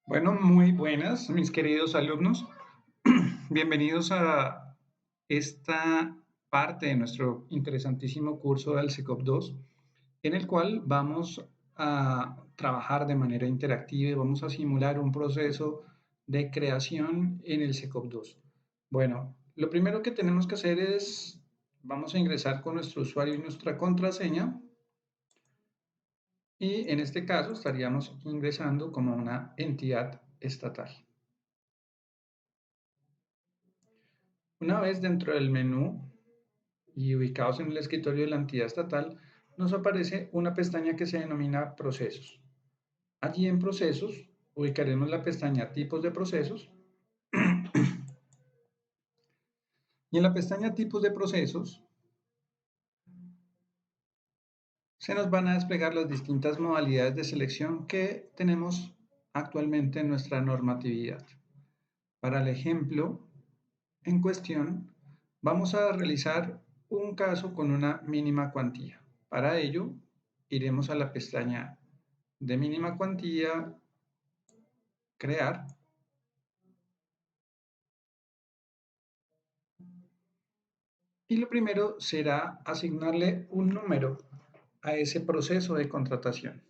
Bueno, muy buenas, mis queridos alumnos. Bienvenidos a esta parte de nuestro interesantísimo curso del SECOP 2, en el cual vamos a trabajar de manera interactiva y vamos a simular un proceso de creación en el SECOP 2. Bueno, lo primero que tenemos que hacer es, vamos a ingresar con nuestro usuario y nuestra contraseña. Y en este caso estaríamos ingresando como una entidad estatal. Una vez dentro del menú y ubicados en el escritorio de la entidad estatal, nos aparece una pestaña que se denomina Procesos. Allí en Procesos ubicaremos la pestaña Tipos de procesos y en la pestaña Tipos de procesos se nos van a desplegar las distintas modalidades de selección que tenemos actualmente en nuestra normatividad. Para el ejemplo en cuestión, vamos a realizar un caso con una mínima cuantía. Para ello, iremos a la pestaña de mínima cuantía, crear, y lo primero será asignarle un número a ese proceso de contratación.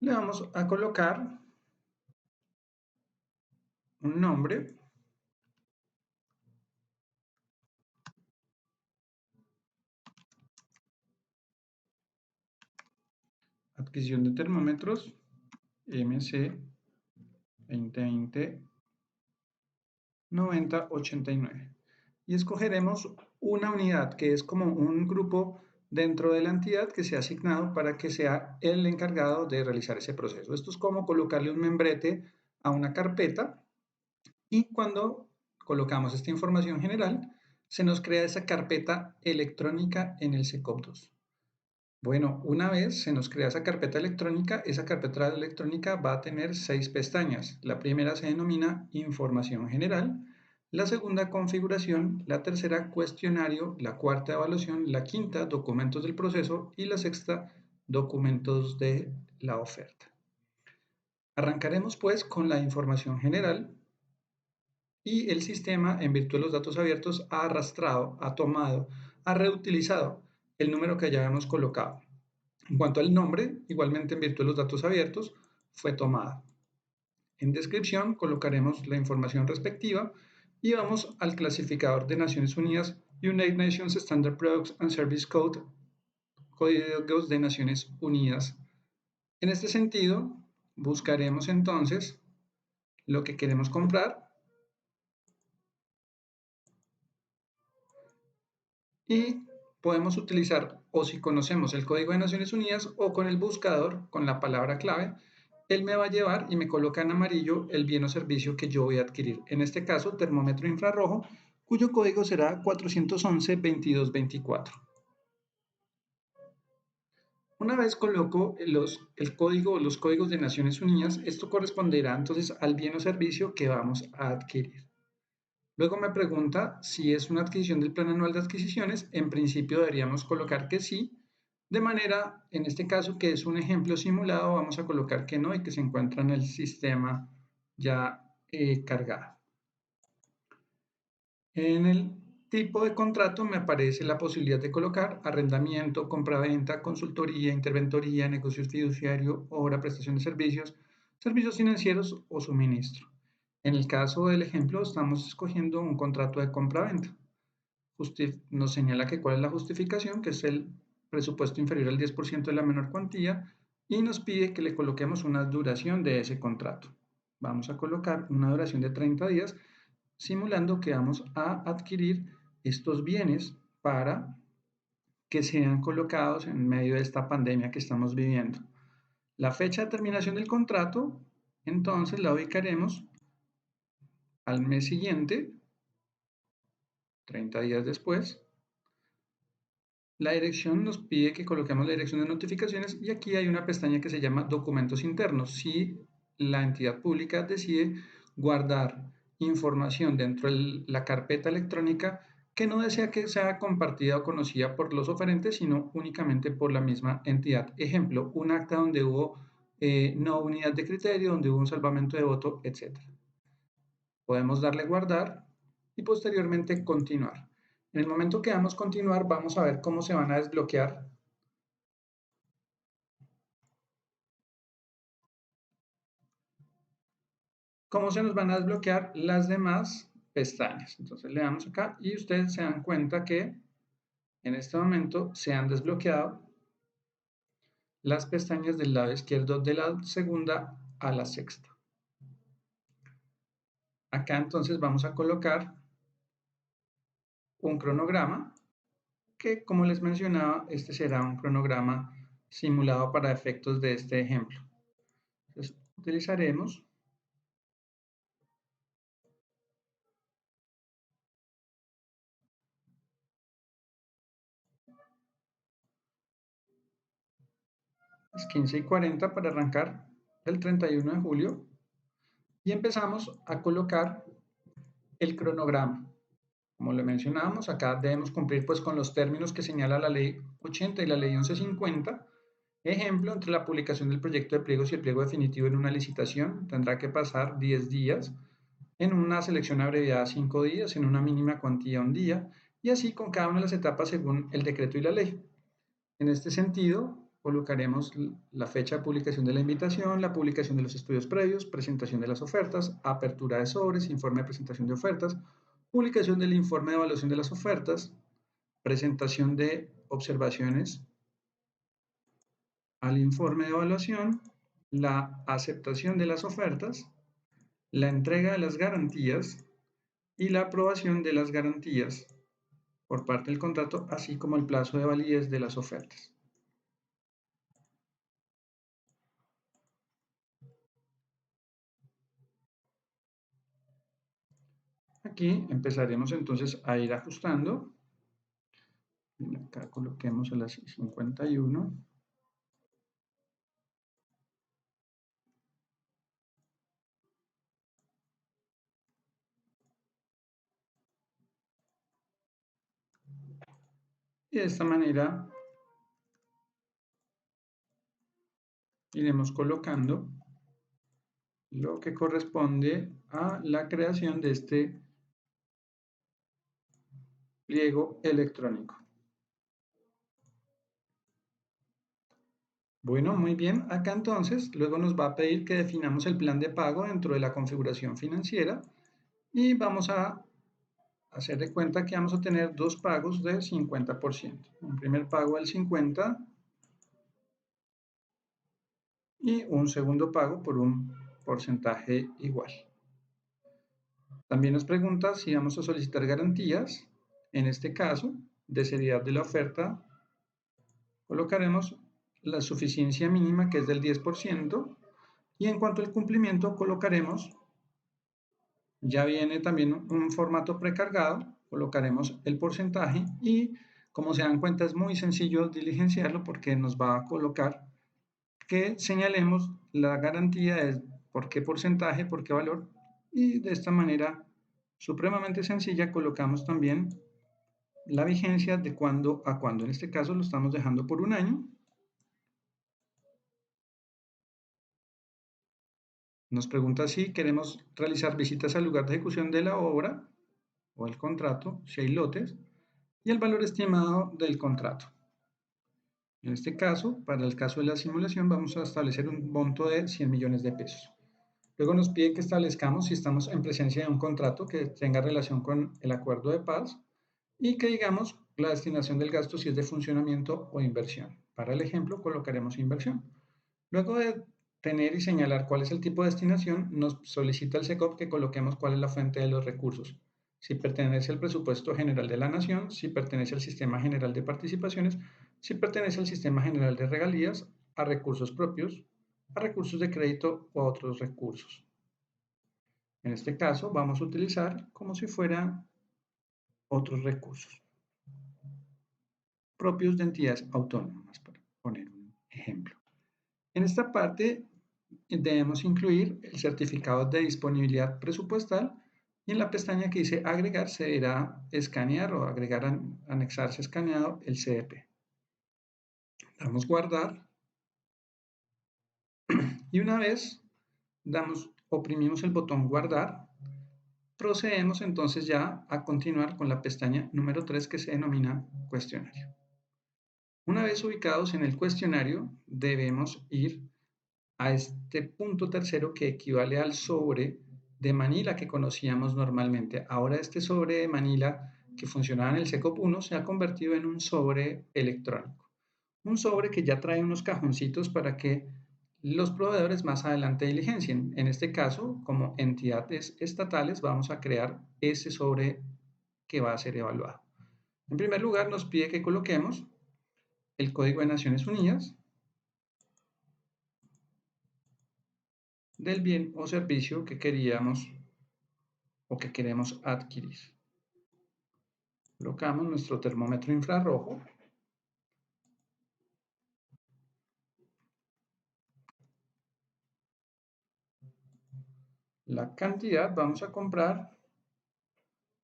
Le vamos a colocar un nombre, adquisición de termómetros, MC 2020 9089. Y escogeremos una unidad que es como un grupo dentro de la entidad que se ha asignado para que sea el encargado de realizar ese proceso. Esto es como colocarle un membrete a una carpeta y cuando colocamos esta información general, se nos crea esa carpeta electrónica en el SECOP2. Bueno, una vez se nos crea esa carpeta electrónica va a tener 6 pestañas. La primera se denomina información general, la segunda configuración, la tercera cuestionario, la cuarta evaluación, la quinta documentos del proceso y la sexta documentos de la oferta. Arrancaremos pues con la información general y el sistema, en virtud de los datos abiertos, ha arrastrado, ha tomado, ha reutilizado el número que ya habíamos colocado. En cuanto al nombre, igualmente en virtud de los datos abiertos, fue tomada. En descripción colocaremos la información respectiva y vamos al clasificador de Naciones Unidas United Nations Standard Products and Service Code, códigos de Naciones Unidas. En este sentido, buscaremos entonces lo que queremos comprar y podemos utilizar, o si conocemos el código de Naciones Unidas, o con el buscador, con la palabra clave, él me va a llevar y me coloca en amarillo el bien o servicio que yo voy a adquirir. En este caso, termómetro infrarrojo, cuyo código será 411-2224. Una vez coloco el código o los códigos de Naciones Unidas, esto corresponderá entonces al bien o servicio que vamos a adquirir. Luego me pregunta si es una adquisición del plan anual de adquisiciones. En principio deberíamos colocar que sí. De manera, en este caso, que es un ejemplo simulado, vamos a colocar que no y que se encuentra en el sistema ya cargado. En el tipo de contrato me aparece la posibilidad de colocar arrendamiento, compraventa, consultoría, interventoría, negocios fiduciario, obra, prestación de servicios, servicios financieros o suministro. En el caso del ejemplo, estamos escogiendo un contrato de compraventa. Nos señala que cuál es la justificación, que es el presupuesto inferior al 10% de la menor cuantía, y nos pide que le coloquemos una duración de ese contrato. Vamos a colocar una duración de 30 días, simulando que vamos a adquirir estos bienes para que sean colocados en medio de esta pandemia que estamos viviendo. La fecha de terminación del contrato, entonces la ubicaremos al mes siguiente, 30 días después. La dirección nos pide que coloquemos la dirección de notificaciones y aquí hay una pestaña que se llama documentos internos. Si la entidad pública decide guardar información dentro de la carpeta electrónica, que no desea que sea compartida o conocida por los oferentes, sino únicamente por la misma entidad. Ejemplo, un acta donde hubo no unidad de criterio, donde hubo un salvamento de voto, etc. Podemos darle guardar y posteriormente continuar. En el momento que damos continuar, vamos a ver cómo se van a desbloquear. Cómo se nos van a desbloquear las demás pestañas. Entonces le damos acá y ustedes se dan cuenta que en este momento se han desbloqueado las pestañas del lado izquierdo de la segunda a la sexta. Acá entonces vamos a colocar un cronograma que, como les mencionaba, este será un cronograma simulado para efectos de este ejemplo. Entonces, utilizaremos las 15:40 para arrancar el 31 de julio y empezamos a colocar el cronograma. Como le mencionábamos, acá debemos cumplir pues con los términos que señala la ley 80 y la ley 1150. Ejemplo, entre la publicación del proyecto de pliegos y el pliego definitivo en una licitación tendrá que pasar 10 días, en una selección abreviada 5 días, en una mínima cuantía 1 día, y así con cada una de las etapas según el decreto y la ley. En este sentido, colocaremos la fecha de publicación de la invitación, la publicación de los estudios previos, presentación de las ofertas, apertura de sobres, informe de presentación de ofertas, publicación del informe de evaluación de las ofertas, presentación de observaciones al informe de evaluación, la aceptación de las ofertas, la entrega de las garantías y la aprobación de las garantías por parte del contrato, así como el plazo de validez de las ofertas. Aquí empezaremos entonces a ir ajustando. Acá coloquemos a las 51. Y de esta manera iremos colocando lo que corresponde a la creación de este pliego electrónico. Bueno, muy bien. Acá entonces, luego nos va a pedir que definamos el plan de pago dentro de la configuración financiera y vamos a hacer de cuenta que vamos a tener dos pagos del 50%. Un primer pago del 50% y un segundo pago por un porcentaje igual. También nos pregunta si vamos a solicitar garantías. En este caso, de seriedad de la oferta, colocaremos la suficiencia mínima, que es del 10%, y en cuanto al cumplimiento, colocaremos, ya viene también un formato precargado, colocaremos el porcentaje y, como se dan cuenta, es muy sencillo diligenciarlo porque nos va a colocar que señalemos la garantía de por qué porcentaje, por qué valor, y de esta manera supremamente sencilla colocamos también la vigencia de cuándo a cuándo. En este caso lo estamos dejando por un año. Nos pregunta si queremos realizar visitas al lugar de ejecución de la obra o el contrato, si hay lotes, y el valor estimado del contrato. En este caso, para el caso de la simulación, vamos a establecer un monto de 100 millones de pesos. Luego nos pide que establezcamos si estamos en presencia de un contrato que tenga relación con el acuerdo de paz y que digamos la destinación del gasto si es de funcionamiento o inversión. Para el ejemplo, colocaremos inversión. Luego de tener y señalar cuál es el tipo de destinación, nos solicita el SECOP que coloquemos cuál es la fuente de los recursos. Si pertenece al presupuesto general de la nación, si pertenece al sistema general de participaciones, si pertenece al sistema general de regalías, a recursos propios, a recursos de crédito o a otros recursos. En este caso vamos a utilizar como si fueran otros recursos propios de entidades autónomas, para poner un ejemplo. En esta parte debemos incluir el certificado de disponibilidad presupuestal Y en la pestaña que dice agregar se dirá escanear o agregar, anexarse escaneado el CDP. Damos guardar y una vez oprimimos el botón guardar, procedemos entonces ya a continuar con la pestaña número 3 que se denomina cuestionario. Una vez ubicados en el cuestionario, debemos ir a este punto tercero que equivale al sobre de Manila que conocíamos normalmente. Ahora este sobre de Manila que funcionaba en el SECOP 1 se ha convertido en un sobre electrónico. Un sobre que ya trae unos cajoncitos para que los proveedores más adelante diligencien. En este caso, como entidades estatales, vamos a crear ese sobre que va a ser evaluado. En primer lugar, nos pide que coloquemos el Código de Naciones Unidas del bien o servicio que queríamos o que queremos adquirir. Colocamos nuestro termómetro infrarrojo. La cantidad vamos a comprar,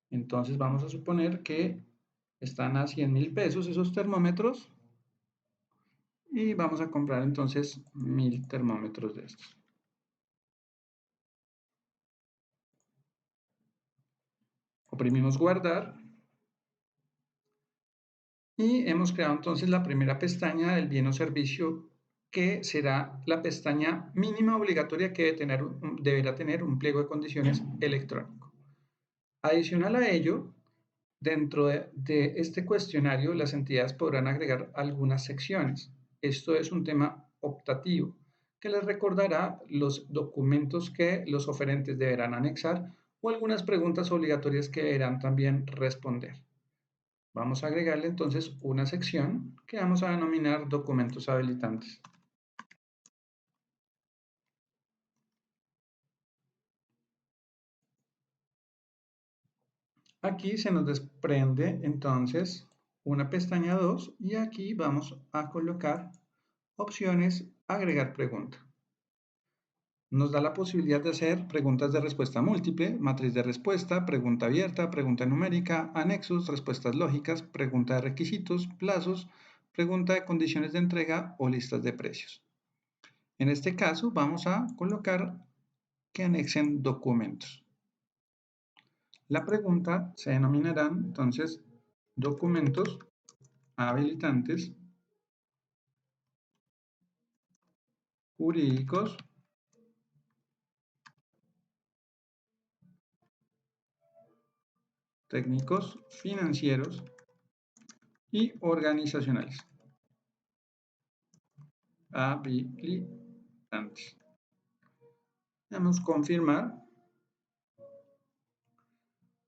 entonces vamos a suponer que están a 100.000 pesos esos termómetros y vamos a comprar entonces 1000 termómetros de estos. Oprimimos guardar y hemos creado entonces la primera pestaña del bien o servicio que será la pestaña mínima obligatoria que deberá tener un pliego de condiciones electrónico. Adicional a ello, dentro de este cuestionario, las entidades podrán agregar algunas secciones. Esto es un tema optativo que les recordará los documentos que los oferentes deberán anexar o algunas preguntas obligatorias que deberán también responder. Vamos a agregarle entonces una sección que vamos a denominar documentos habilitantes. Aquí se nos desprende entonces una pestaña 2 y aquí vamos a colocar opciones agregar pregunta. Nos da la posibilidad de hacer preguntas de respuesta múltiple, matriz de respuesta, pregunta abierta, pregunta numérica, anexos, respuestas lógicas, pregunta de requisitos, plazos, pregunta de condiciones de entrega o listas de precios. En este caso vamos a colocar que anexen documentos. La pregunta se denominarán entonces documentos habilitantes jurídicos técnicos, financieros y organizacionales habilitantes. Damos confirmar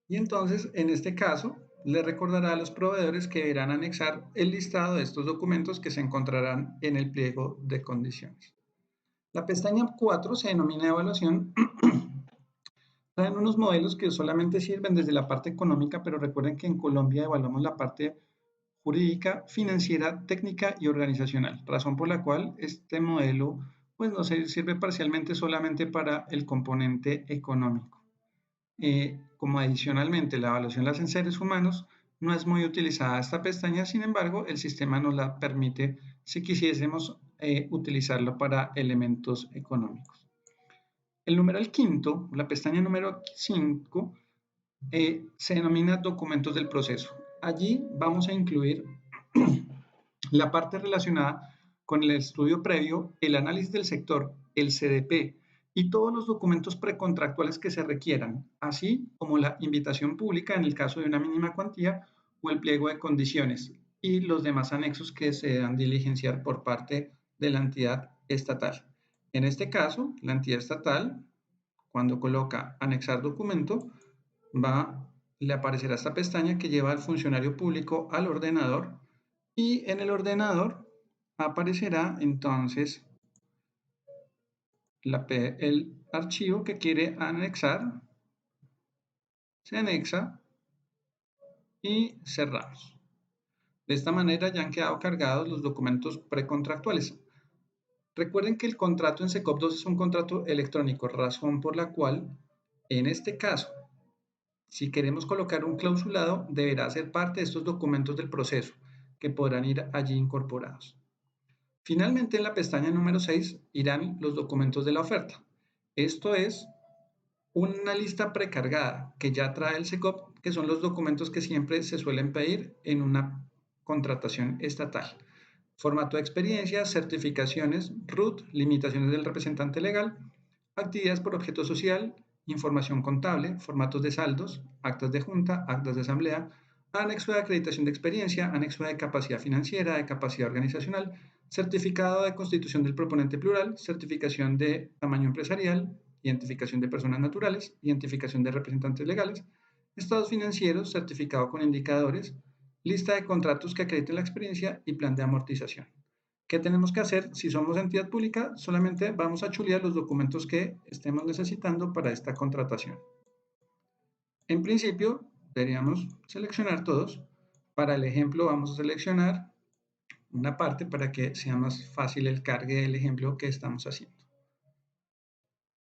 y entonces en este caso le recordará a los proveedores que deberán anexar el listado de estos documentos que se encontrarán en el pliego de condiciones. La pestaña 4 se denomina evaluación. Traen unos modelos que solamente sirven desde la parte económica, pero recuerden que en Colombia evaluamos la parte jurídica, financiera, técnica y organizacional, razón por la cual este modelo pues nos sirve parcialmente solamente para el componente económico. Como adicionalmente la evaluación la hacen seres humanos, no es muy utilizada esta pestaña, sin embargo el sistema nos la permite si quisiésemos utilizarlo para elementos económicos. El numeral quinto, la pestaña número 5, se denomina documentos del proceso. Allí vamos a incluir la parte relacionada con el estudio previo, el análisis del sector, el CDP y todos los documentos precontractuales que se requieran, así como la invitación pública en el caso de una mínima cuantía o el pliego de condiciones y los demás anexos que se deban diligenciar por parte de la entidad estatal. En este caso, la entidad estatal, cuando coloca anexar documento, le aparecerá esta pestaña que lleva al funcionario público al ordenador y en el ordenador aparecerá entonces el archivo que quiere anexar, se anexa y cerramos. De esta manera ya han quedado cargados los documentos precontractuales. Recuerden que el contrato en SECOP 2 es un contrato electrónico, razón por la cual, en este caso, Si queremos colocar un clausulado, deberá ser parte de estos documentos del proceso, que podrán ir allí incorporados. Finalmente, en la pestaña número 6 irán los documentos de la oferta. Esto es una lista precargada que ya trae el SECOP, que son los documentos que siempre se suelen pedir en una contratación estatal. Formato de experiencia, certificaciones, RUT, limitaciones del representante legal, actividades por objeto social, información contable, formatos de saldos, actas de junta, actas de asamblea, anexo de acreditación de experiencia, anexo de capacidad financiera, de capacidad organizacional, certificado de constitución del proponente plural, certificación de tamaño empresarial, identificación de personas naturales, identificación de representantes legales, estados financieros, certificado con indicadores, lista de contratos que acrediten la experiencia y plan de amortización. ¿Qué tenemos que hacer? Si somos entidad pública, solamente vamos a chulear los documentos que estemos necesitando para esta contratación. En principio, deberíamos seleccionar todos. Para el ejemplo, vamos a seleccionar una parte para que sea más fácil el cargue del ejemplo que estamos haciendo.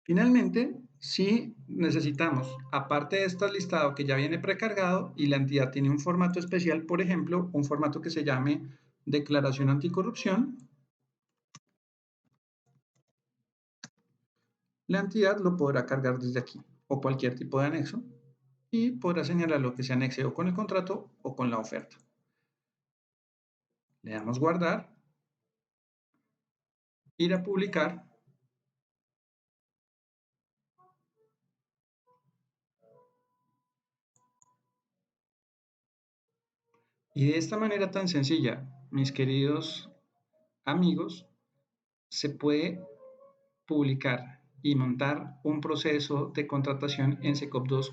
Finalmente, si necesitamos, aparte de este listado que ya viene precargado y la entidad tiene un formato especial, por ejemplo, un formato que se llame declaración anticorrupción, la entidad lo podrá cargar desde aquí o cualquier tipo de anexo y podrá señalar lo que se anexe o con el contrato o con la oferta. Le damos guardar, ir a publicar y de esta manera tan sencilla, mis queridos amigos, se puede publicar y montar un proceso de contratación en SECOP 2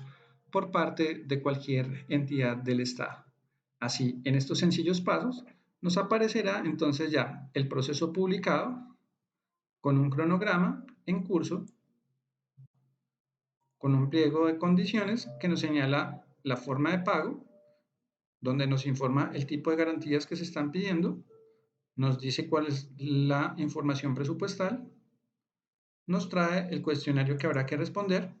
por parte de cualquier entidad del Estado. Así, en estos sencillos pasos, nos aparecerá entonces ya el proceso publicado con un cronograma en curso, con un pliego de condiciones que nos señala la forma de pago, donde nos informa el tipo de garantías que se están pidiendo, nos dice cuál es la información presupuestal, nos trae el cuestionario que habrá que responder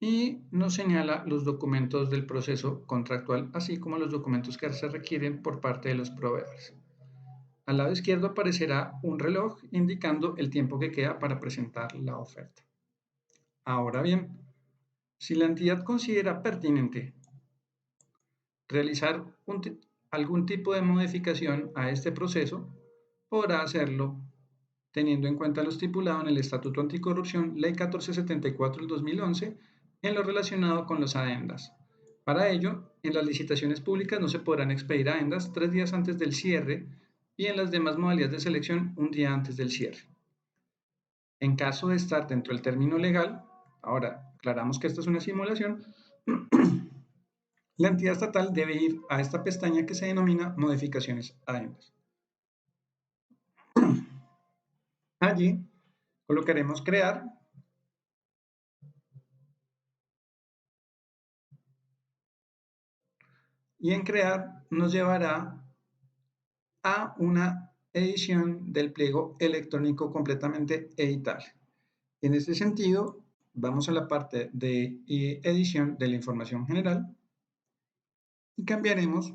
y nos señala los documentos del proceso contractual, así como los documentos que se requieren por parte de los proveedores. Al lado izquierdo aparecerá un reloj indicando el tiempo que queda para presentar la oferta. Ahora bien, si la entidad considera pertinente realizar algún tipo de modificación a este proceso, podrá hacerlo teniendo en cuenta lo estipulado en el Estatuto Anticorrupción, Ley 1474 del 2011, en lo relacionado con las adendas. Para ello, en las licitaciones públicas no se podrán expedir adendas 3 días antes del cierre y en las demás modalidades de selección un día antes del cierre. En caso de estar dentro del término legal, ahora aclaramos que esta es una simulación, la entidad estatal debe ir a esta pestaña que se denomina modificaciones adendas. Allí colocaremos crear y en crear nos llevará a una edición del pliego electrónico completamente editable. En este sentido, vamos a la parte de edición de la información general y cambiaremos,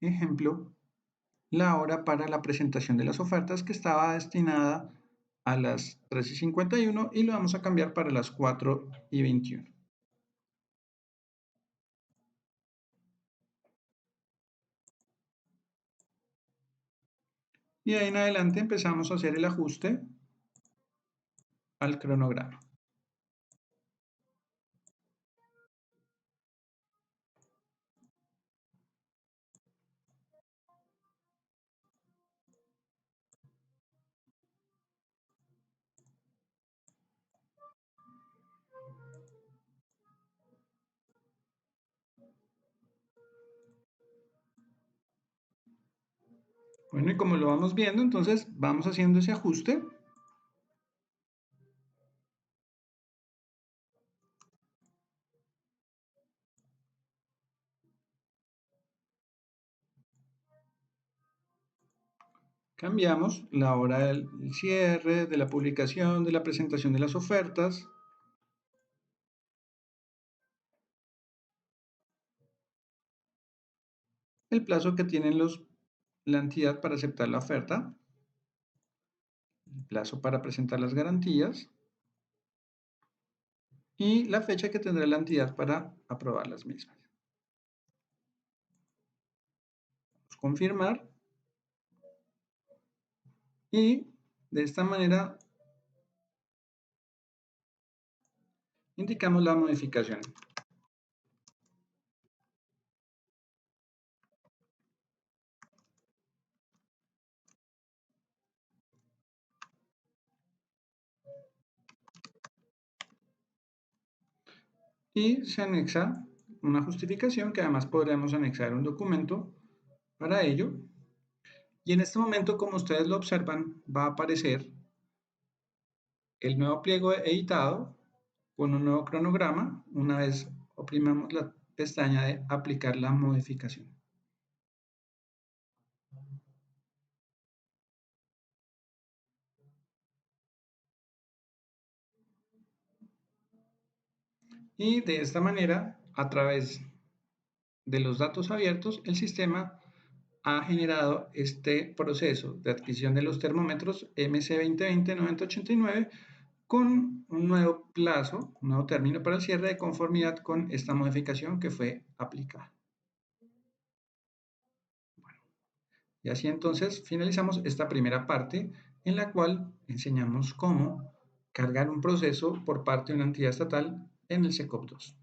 ejemplo, la hora para la presentación de las ofertas que estaba destinada a las 3:51 y lo vamos a cambiar para las 4:21. Y de ahí en adelante empezamos a hacer el ajuste al cronograma. Bueno, y como lo vamos viendo, entonces vamos haciendo ese ajuste. Cambiamos la hora del cierre, de la publicación, de la presentación de las ofertas. El plazo que tienen la entidad para aceptar la oferta, el plazo para presentar las garantías y la fecha que tendrá la entidad para aprobar las mismas. Vamos a confirmar y de esta manera indicamos la modificación. Y se anexa una justificación que además podremos anexar un documento para ello. Y en este momento, como ustedes lo observan, va a aparecer el nuevo pliego editado con un nuevo cronograma una vez oprimamos la pestaña de aplicar la modificación. Y de esta manera, a través de los datos abiertos, el sistema ha generado este proceso de adquisición de los termómetros MC2020-9089 con un nuevo plazo, un nuevo término para el cierre de conformidad con esta modificación que fue aplicada. Y así entonces finalizamos esta primera parte en la cual enseñamos cómo cargar un proceso por parte de una entidad estatal en el SECOP 2.